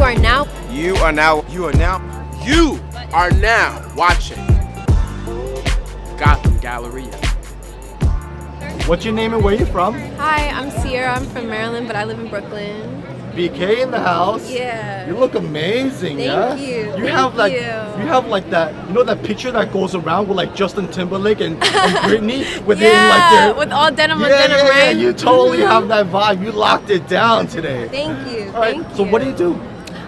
are now. You are now. You are now. You are now watching Gotham Galleria. What's your name and where are you from? Hi, I'm Sierra. I'm from Maryland, but I live in Brooklyn. BK in the house. Yeah. You look amazing. Thank yeah? you. You Thank have like you. you have like that. You know that picture that goes around with like Justin Timberlake and Britney within Yeah, like their with all denim on yeah, denim, yeah, right? you totally have that vibe. You locked it down today. Thank you. All right. Thank So you. what do you do?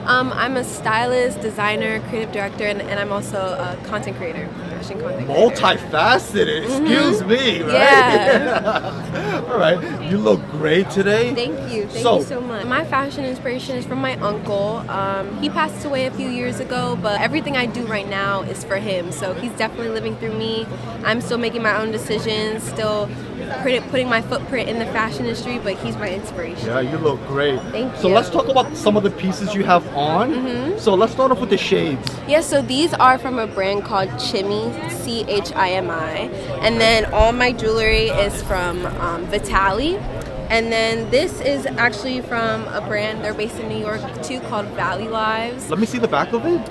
I'm a stylist, designer, creative director, and I'm also a content creator, fashion content creator. Multifaceted. Excuse me. Right? Yeah. All right. You look great today. Thank you. Thank you so much. My fashion inspiration is from my uncle. He passed away a few years ago, but everything I do right now is for him. So he's definitely living through me. I'm still making my own decisions, still putting my footprint in the fashion industry, but he's my inspiration. Yeah, you look great. Thank you. So let's talk about some of the pieces you have on. So let's start off with the shades. Yeah, so these are from a brand called Chimi, Chimi. And then all my jewelry is from Vitali. And then this is actually from a brand, they're based in New York too, called Valley Lives. Let me see the back of it.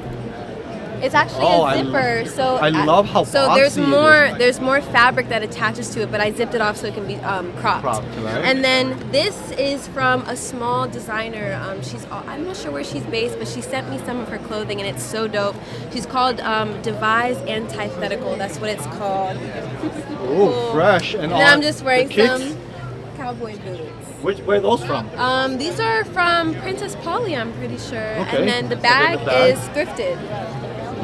It's actually a zipper, so I love how so there's boxy it more is. there's more fabric that attaches to it, but I zipped it off so it can be cropped. Right? And then this is from a small designer. I'm not sure where she's based, but she sent me some of her clothing, and it's so dope. She's called Devise Antithetical. That's what it's called. Oh, fresh and And all. then I'm just wearing the kicks? some cowboy boots. Where are those from? These are from Princess Polly, I'm pretty sure. Okay. And then the So bag, then the bag. is thrifted.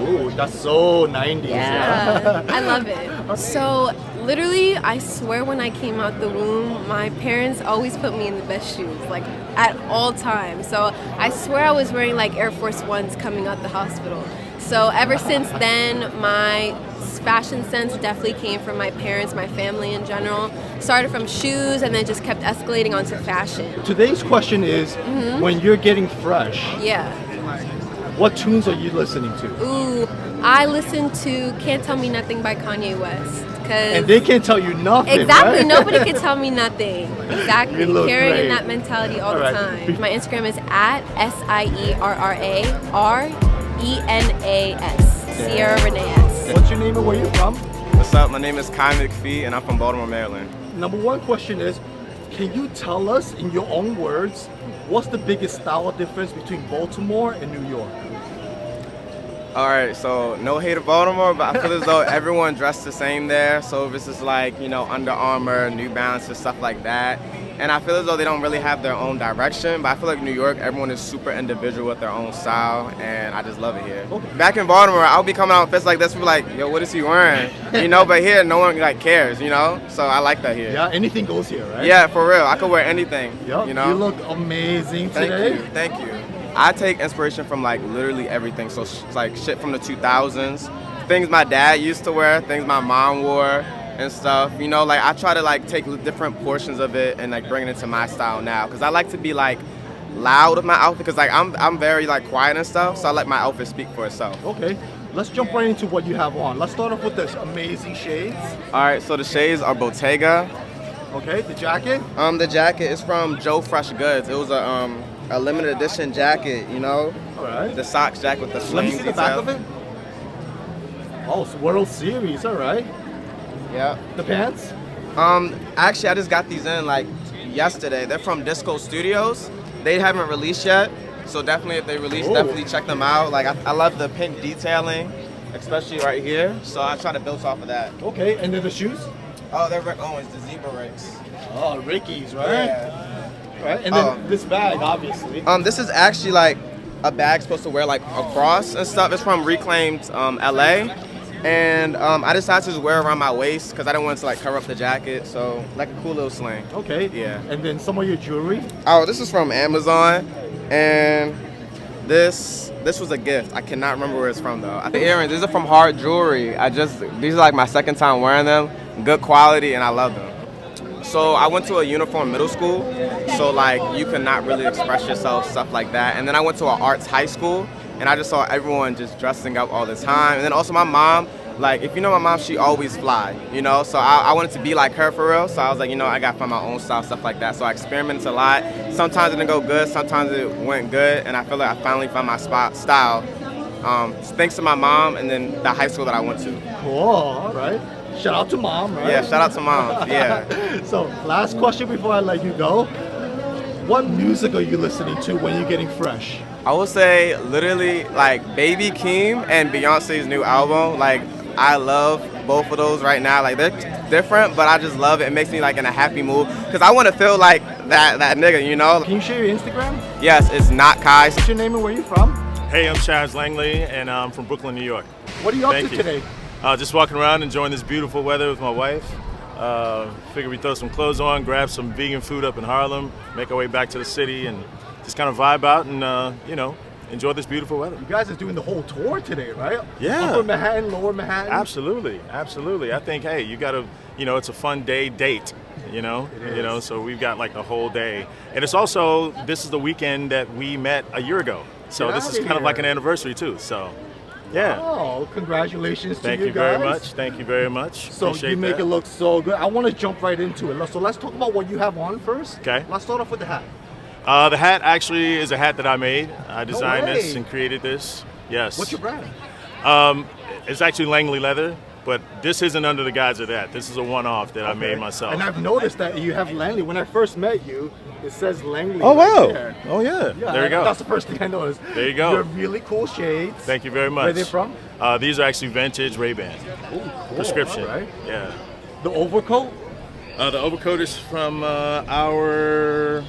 Ooh, that's so 90s. Yeah, I love it. So literally, I swear when I came out the womb, my parents always put me in the best shoes, like at all times. So I swear I was wearing like Air Force Ones coming out the hospital. So ever since then, my fashion sense definitely came from my parents, my family in general. Started from shoes and then just kept escalating onto fashion. Today's question is, when you're getting fresh, Yeah. what tunes are you listening to? Ooh, I listen to Can't Tell Me Nothing by Kanye West. And they can't tell you nothing, Exactly, right? nobody can tell me nothing. Exactly, You look carrying great. in that mentality all All the right. time. My Instagram is at SIERRARENAS, Sierra Reneas. What's your name and where you from? What's up? My name is Kai McPhee, and I'm from Baltimore, Maryland. Number one question is, can you tell us in your own words, what's the biggest style difference between Baltimore and New York? All right, so no hate of Baltimore, but I feel as though everyone dressed the same there. So if it's just like, you know, Under Armour, New Balance, and stuff like that. And I feel as though they don't really have their own direction, but I feel like New York, everyone is super individual with their own style, and I just love it here. Okay. Back in Baltimore, I'll be coming out with fits like this, people like, yo, what is he wearing? You know, but here, no one like cares, you know? So I like that here. Yeah, anything goes here, right? Yeah, for real. I could wear anything, Yep. you know? You look amazing today. Thank you. I take inspiration from like literally everything. So like shit from the 2000s, things my dad used to wear, things my mom wore and stuff. You know, like I try to like take different portions of it and like bring it into my style now. Cause I like to be like loud with my outfit. Cause like I'm very like quiet and stuff. So I let my outfit speak for itself. Okay, let's jump right into what you have on. Let's start off with this amazing shades. All right, so the shades are Bottega. Okay, the jacket. The jacket is from Joe Fresh Goods. It was a limited edition jacket, you know? All right. The socks jacket with the Let sling me see the back detail. of it. Oh, it's World Series. All right. Yeah. The pants. Actually, I just got these in like yesterday. They're from Disco Studios. They haven't released yet, so definitely if they release, Oh. definitely check them out. Like I love the pink detailing, especially right here. So I try to build off of that. Okay, and then the shoes. Oh, they're Rick Owens, the zebra Ricks. Oh, Ricky's, right? Yeah. Right, and then this bag, obviously. This is actually like a bag supposed to wear like across and stuff. It's from Reclaimed LA. And I decided to just wear it around my waist because I didn't want it to like cover up the jacket. So like a cool little sling. Okay. Yeah. And then some of your jewelry. Oh, this is from Amazon, and this was a gift. I cannot remember where it's from though. The earrings, these are from Hard Jewelry. These are like my second time wearing them. Good quality, and I love them. So I went to a uniform middle school, so like you could not really express yourself, stuff like that. And then I went to an arts high school, and I just saw everyone just dressing up all the time. And then also my mom like, if you know my mom, she always fly, you know? So I wanted to be like her for real. So I was like, you know, I got to find my own style, stuff like that. So I experimented a lot. Sometimes it didn't go good, sometimes it went good. And I feel like I finally found my style. Thanks to my mom and then the high school that I went to. Cool, all right. Shout out to mom, right? Yeah, shout out to mom, yeah. So, last question before I let you go. What music are you listening to when you're getting fresh? I would say literally like Baby Keem and Beyonce's new album. Like, I love both of those right now. Like, they're different, but I just love it. It makes me like in a happy mood because I want to feel like that nigga, you know? Can you share your Instagram? Yes, it's not Kai. What's your name and where you from? Hey, I'm Chaz Langley, and I'm from Brooklyn, New York. What are you up Thank to you. today? Just walking around, enjoying this beautiful weather with my wife. Figure we throw some clothes on, grab some vegan food up in Harlem, make our way back to the city, and just kind of vibe out and, you know, enjoy this beautiful weather. You guys are doing the whole tour today, right? Yeah. Upper Manhattan, Lower Manhattan. Absolutely, absolutely. I think, hey, you got to, you know, it's a fun day date, you know? It is. So we've got like the whole day. And it's also, this is the weekend that we met a year ago. So Get this is outta kind of like here. an anniversary too, so. Yeah. Oh, congratulations Thank to you guys. very much. Thank you very much. So Appreciate you make that. it look so good. I want to jump right into it. So let's talk about what you have on first. Okay. Let's start off with the hat. The hat actually is a hat that I made. I designed way. this and created this. Yes. What's your brand? It's actually Langley leather, but this isn't under the guise of that. This is a one-off that I made myself. And I've noticed that you have Langley. When I first met you, it says Langley. Oh right wow! there. Oh yeah. Yeah, There you go. That's the first thing I noticed. There you go. They're really cool shades. Thank you very much. Where are they from? These are actually vintage Ray-Ban Ooh, cool. prescription. All right. Yeah. The overcoat? The overcoat is from our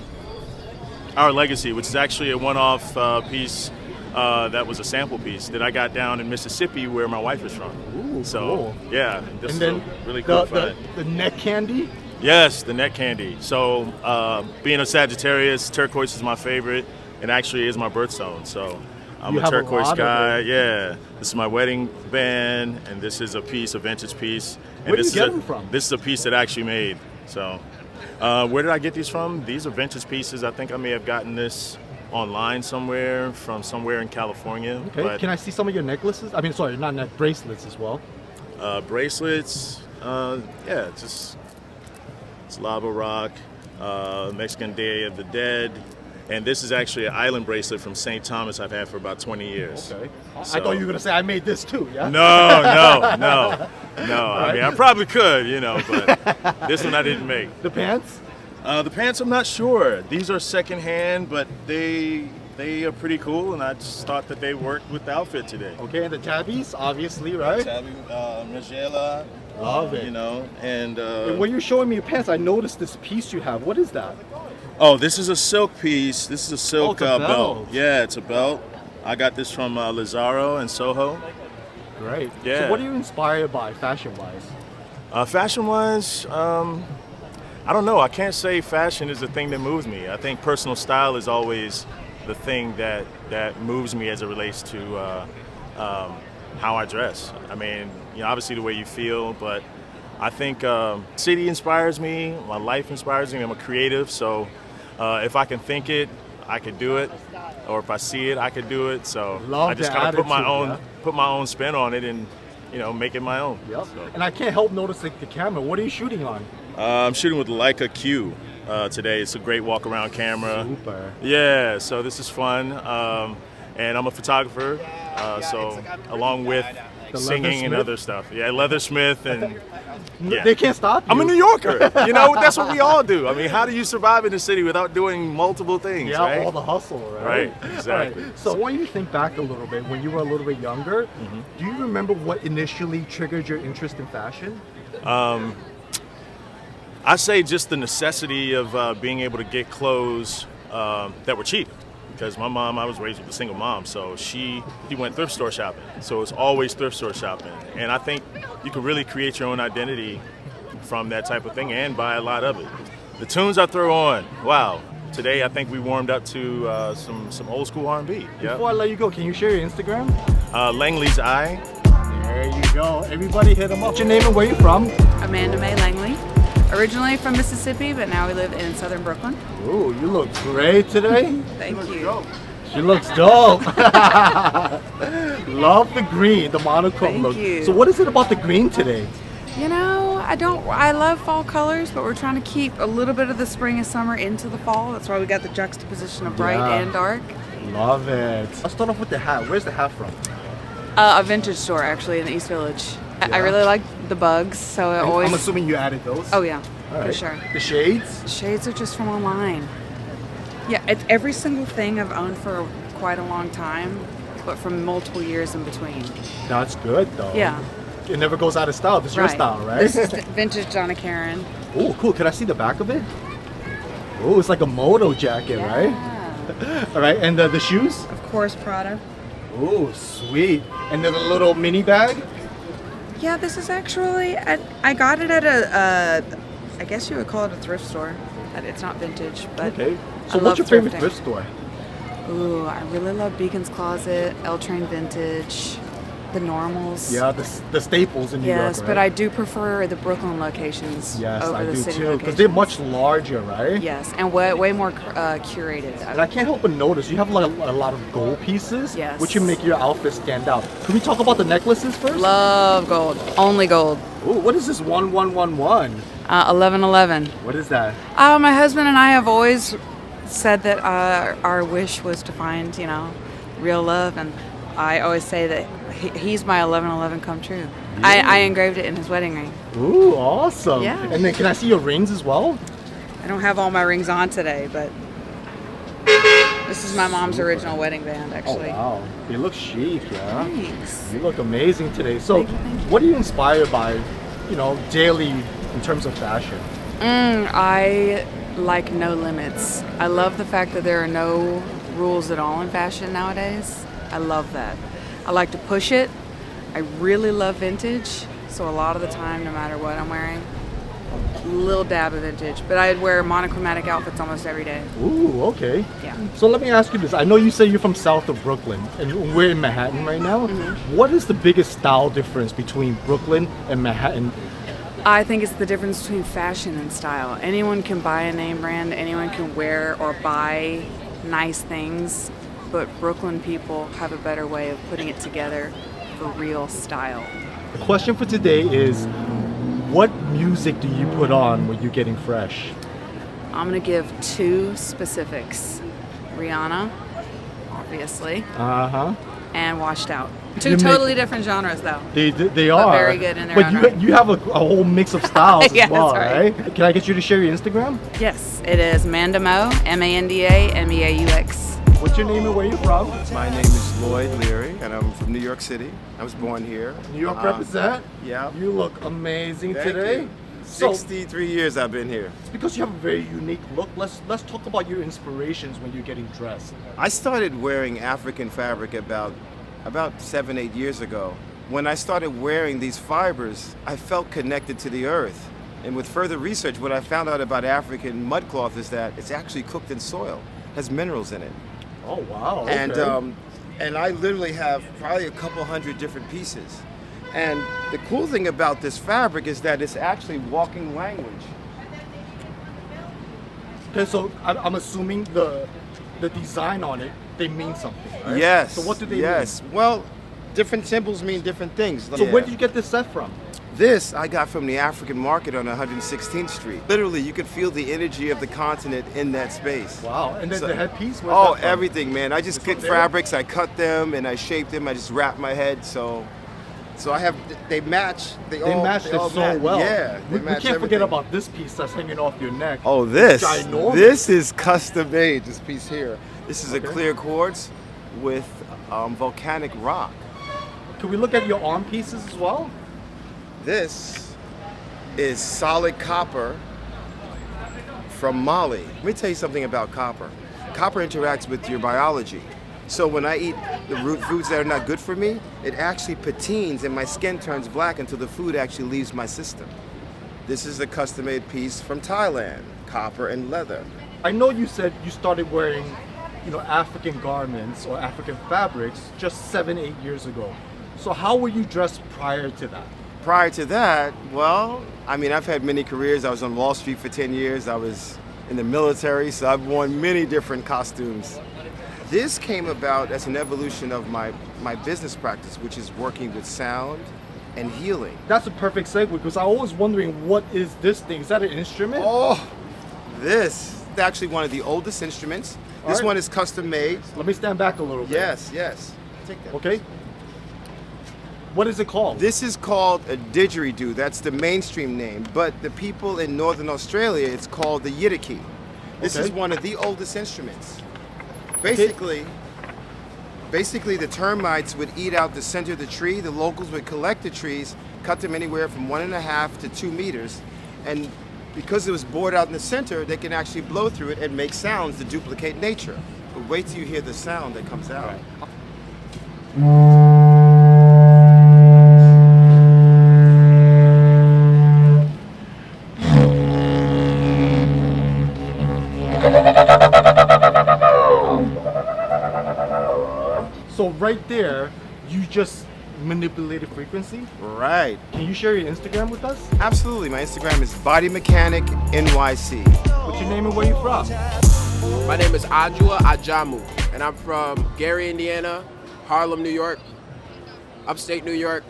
Legacy, which is actually a one-off piece that was a sample piece that I got down in Mississippi, where my wife is from. Ooh, so cool. yeah, this And is then a really cool find. the neck candy? Yes, the neck candy. So being a Sagittarius, turquoise is my favorite, and actually is my birthstone. So I'm You a have a turquoise lot of guy. it. Yeah, this is my wedding band, and this is a piece, a vintage piece. And Where do this you is get them from? This is a piece that I actually made. So where did I get these from? These are vintage pieces. I think I may have gotten this online somewhere, from somewhere in California. Okay. But, Can I see some of your necklaces? I mean, sorry, not neck bracelets as well. bracelets, yeah, just it's Lava Rock, Mexican Day of the Dead, and this is actually an island bracelet from St. Thomas I've had for about 20 years. Okay. I So- thought you were gonna say I made this too. Yeah. No. I mean, I probably could, you know, but this one I didn't make. The pants? The pants, I'm not sure. These are secondhand, but they are pretty cool, and I just thought that they worked with the outfit today. Okay, and the tabbies, obviously, right? Tabby, Margiela, Love it. you know, and And when you're showing me your pants, I noticed this piece you have. What is that? oh, this is a silk piece. This is a silk it's a belt. belt. Yeah, it's a belt. I got this from Lazaro in Soho. Great. Yeah. So what are you inspired by, fashion-wise? Fashion-wise, I don't know. I can't say fashion is the thing that moves me. I think personal style is always the thing that moves me as it relates to how I dress. I mean, you know, obviously the way you feel, but I think city inspires me. My life inspires me. I'm a creative, so if I can think it, I could do it. Or if I see it, I could do it. So Love I just the kind of attitude, put my own spin on it, and you know, make it my own. Yep. So. And I can't help noticing the camera. What are you shooting on? I'm shooting with Leica Q today. It's a great walk-around camera. Super. Yeah, so this is fun. And I'm a photographer, so along with The singing and leathersmith? other stuff. Yeah, leathersmith and yeah. They can't stop you. I'm a New Yorker. You know, that's what we all do. I mean, how do you survive in the city without doing multiple things, Yeah, right? all the hustle, right? Right, exactly. All right. So when you think back a little bit, when you were a little bit younger, Mm-hmm. do you remember what initially triggered your interest in fashion? I say just the necessity of being able to get clothes that were cheap. Because my mom, I was raised with a single mom, so she went thrift store shopping. So it's always thrift store shopping. And I think you can really create your own identity from that type of thing and buy a lot of it. The tunes I throw on, wow. Today I think we warmed up to some old school R&B. Yep. Before I let you go, can you share your Instagram? Langley's Eye. There you go. Everybody hit them up. What's your name and where you from? Amanda Mae Langley. Originally from Mississippi, but now we live in southern Brooklyn. Ooh, you look great today. Thank you. She looks dope. Love the green, the monochrome Thank look. you. So what is it about the green today? You know, I love fall colors, but we're trying to keep a little bit of the spring and summer into the fall. That's why we got the juxtaposition of bright Yeah. and dark. Love it. Let's start off with the hat. Where's the hat from? A vintage store, actually, in the East Village. I really like the bugs, so I always... I'm assuming you added those. Oh, yeah, All for right. sure. The shades? Shades are just from online. Yeah, it's every single thing I've owned for quite a long time, but from multiple years in between. That's good though. Yeah. It never goes out of style. This is your style, right? This is vintage Donna Karan. Oh, cool. Can I see the back of it? Oh, it's like a moto jacket, right? All right. And the shoes? Of course, Prada. Oh, sweet. And then the little mini bag? Yeah, this is actually, I got it at I guess you would call it a thrift store. It's not vintage, but Okay. I So love what's your favorite thrifting. thrift store? Ooh, I really love Beacon's Closet, L Train Vintage, the Normals. Yeah, the staples in New York, Yes, right? but I do prefer the Brooklyn locations Yes, over I the do city too. locations. Because they're much larger, right? Yes, and way more curated. And I can't help but notice you have like a lot of gold pieces, Yes. which can make your outfit stand out. Can we talk about the necklaces first? Love gold, only gold. Ooh, what is this 1111? 1111. What is that? My husband and I have always said that our wish was to find, real love, and I always say that he's my 1111 come true. I engraved it in his wedding ring. Ooh, awesome. Yeah. And then can I see your rings as well? I don't have all my rings on today, but this is my mom's original wedding band, actually. Oh, wow. You look chic, yeah? Thanks. You look amazing today. So, Thank you. what are you inspired by, daily in terms of fashion? I like no limits. I love the fact that there are no rules at all in fashion nowadays. I love that. I like to push it. I really love vintage, so a lot of the time, no matter what I'm wearing, a little dab of vintage. But I'd wear monochromatic outfits almost every day. Ooh, okay. Yeah. So let me ask you this. I know you say you're from south of Brooklyn, and we're in Manhattan right now. Mm-hmm. What is the biggest style difference between Brooklyn and Manhattan? I think it's the difference between fashion and style. Anyone can buy a name brand, anyone can wear or buy nice things, but Brooklyn people have a better way of putting it together for real style. The question for today is, what music do you put on when you're getting fresh? I'm gonna give two specifics. Rihanna, obviously, Uh-huh. and Washed Out. You Two make- totally different genres though. They are. very good in their But own you, right. you have a whole mix of styles as Yeah, well, that's right? Can I get you to share your Instagram? Yes, it is Mandamo, MANDAMEAUX. What's your name and where you from? My name is Lloyd and I'm from New York City. I was born here. New York represent. Yeah. You look amazing Thank today. you. So, 63 years I've been here. it's because you have a very unique look. Let's talk about your inspirations when you're getting dressed. I started wearing African fabric about 7-8 years ago. When I started wearing these fibers, I felt connected to the earth. And with further research, what I found out about African mud cloth is that it's actually cooked in soil, has minerals in it. Oh wow. Okay. And I literally have probably a couple hundred different pieces. And the cool thing about this fabric is that it's actually walking language. Okay, so I'm assuming the design on it, they mean something, right? Yes. So what do they Yes. Well, different symbols mean different things. mean? So where did you get this set from? This I got from the African market on 116th Street. Literally, you could feel the energy of the continent in that space. Wow. And then So- the headpiece? Where's Oh, that from? everything, man. I just It's get from there? fabrics, I cut them, and I shape them. I just wrap my head, so I have, they match. They matched it all so match. well. Yeah, We they can't match forget everything. about this piece that's hanging off your neck. Oh, this. Ginormous. This is custom made, this piece here. This is Okay. a clear quartz with volcanic rock. Can we look at your arm pieces as well? This is solid copper from Mali. Let me tell you something about copper. Copper interacts with your biology. So when I eat the root foods that are not good for me, it actually patines and my skin turns black until the food actually leaves my system. This is a custom-made piece from Thailand, copper and leather. I know you said you started wearing, African garments or African fabrics just 7-8 years ago. So how were you dressed prior to that? Prior to that, well, I mean, I've had many careers. I was on Wall Street for 10 years. I was in the military, so I've worn many different costumes. This came about as an evolution of my business practice, which is working with sound and healing. That's a perfect segue because I was wondering, what is this thing? Is that an instrument? Oh, this is actually one of the oldest instruments. This right. one is custom made. Let me stand back a little bit. Yes, yes. Take that. Okay. What is it called? This is called a didgeridoo. That's the mainstream name. But the people in Northern Australia, it's called the yidaki. This is one of the oldest instruments. Basically, the termites would eat out the center of the tree. The locals would collect the trees, cut them anywhere from 1.5 to 2 meters, and because it was bored out in the center, they can actually blow through it and make sounds to duplicate nature. But wait till you hear the sound that comes out. So right there, you just manipulated frequency? Right. Can you share your Instagram with us? Absolutely. My Instagram is Body Mechanic NYC. What's your name and where you from? My name is Ajua, and I'm from Gary, Indiana, Harlem, New York, upstate New York,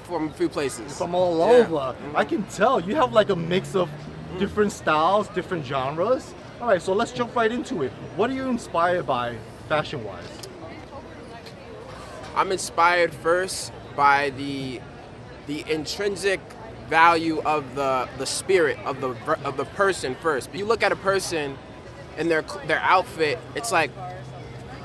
from a few places. From all over. I can tell you have like a mix of different styles, different genres. All right, so let's jump right into it. What are you inspired by fashion-wise? I'm inspired first by the intrinsic value of the spirit of the person first. You look at a person and their outfit, it's like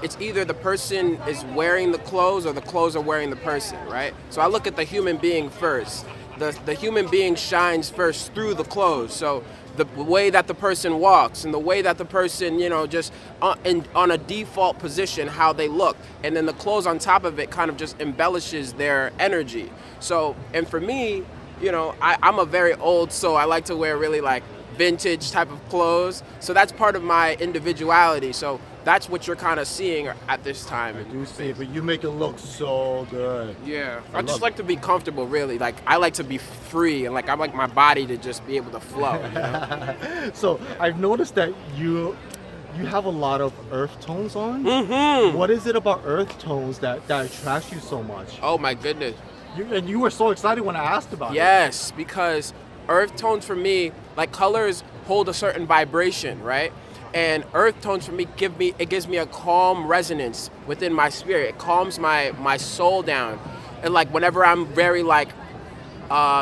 it's either the person is wearing the clothes or the clothes are wearing the person, right? So I look at the human being first. The human being shines first through the clothes. So the way that the person walks and the way that the person, just on a default position, how they look. And then the clothes on top of it kind of just embellishes their energy. So, and for me, I'm a very old soul. I like to wear really like vintage type of clothes. So that's part of my individuality. So that's what you're kind of seeing at this time. I do see it, but you make it look so good. Yeah, I just like to be comfortable, really. Like, I like to be free, and like I like my body to just be able to flow. So I've noticed that you have a lot of earth tones on. Mm-hmm. What is it about earth tones that attracts you so much? Oh my goodness. You were so excited when I asked about it. Yes, because earth tones for me, like colors hold a certain vibration, right? And earth tones for me gives me a calm resonance within my spirit. It calms my soul down. And like whenever I'm very like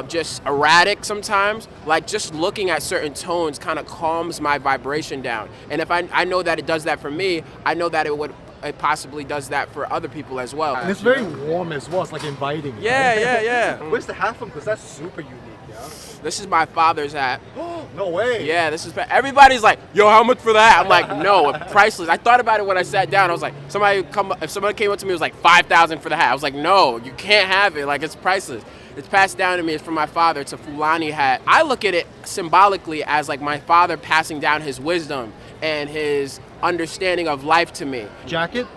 just erratic sometimes, like just looking at certain tones kind of calms my vibration down. And if I know that it does that for me, I know that it possibly does that for other people as well. And it's very warm as well. It's like inviting. Yeah. Where's the hat from? Because that's super unique. Yeah. This is my father's hat. No way. Yeah, everybody's like, yo, how much for that? I'm like, no, priceless. I thought about it when I sat down. I was like, if somebody came up to me, it was like $5,000 for the hat. I was like, no, you can't have it. Like, it's priceless. It's passed down to me. It's from my father. It's a Fulani hat. I look at it symbolically as like my father passing down his wisdom and his understanding of life to me. Jacket?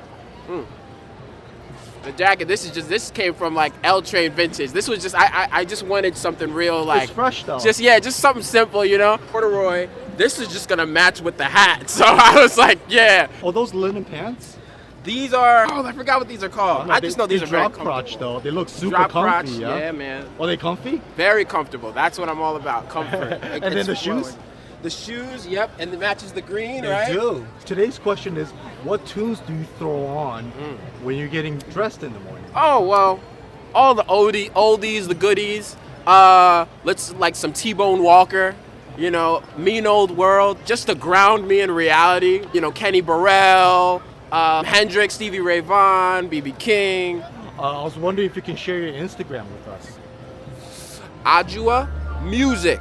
The jacket, this came from like L Train Vintage. This was just, I just wanted something real, like. It's fresh though. Just something simple, Corduroy. This is just gonna match with the hat. So I was like, yeah. Oh, those linen pants? These are, I forgot what these are called. I just know these are very drop comfortable. crotch though. They look super Drop comfy, crotch, yeah? yeah, man. Are they comfy? Very comfortable. That's what I'm all about, comfort. And then the shoes? The shoes, yep, and it matches the green, right? They do. Today's question is, what tunes do you throw on when you're getting dressed in the morning? Oh, well, all the oldies, the goodies. Let's like some T-Bone Walker, Mean Old World, just to ground me in reality. Kenny Burrell, Hendrix, Stevie Ray Vaughan, B.B. King. I was wondering if you can share your Instagram with us. Ajua Music.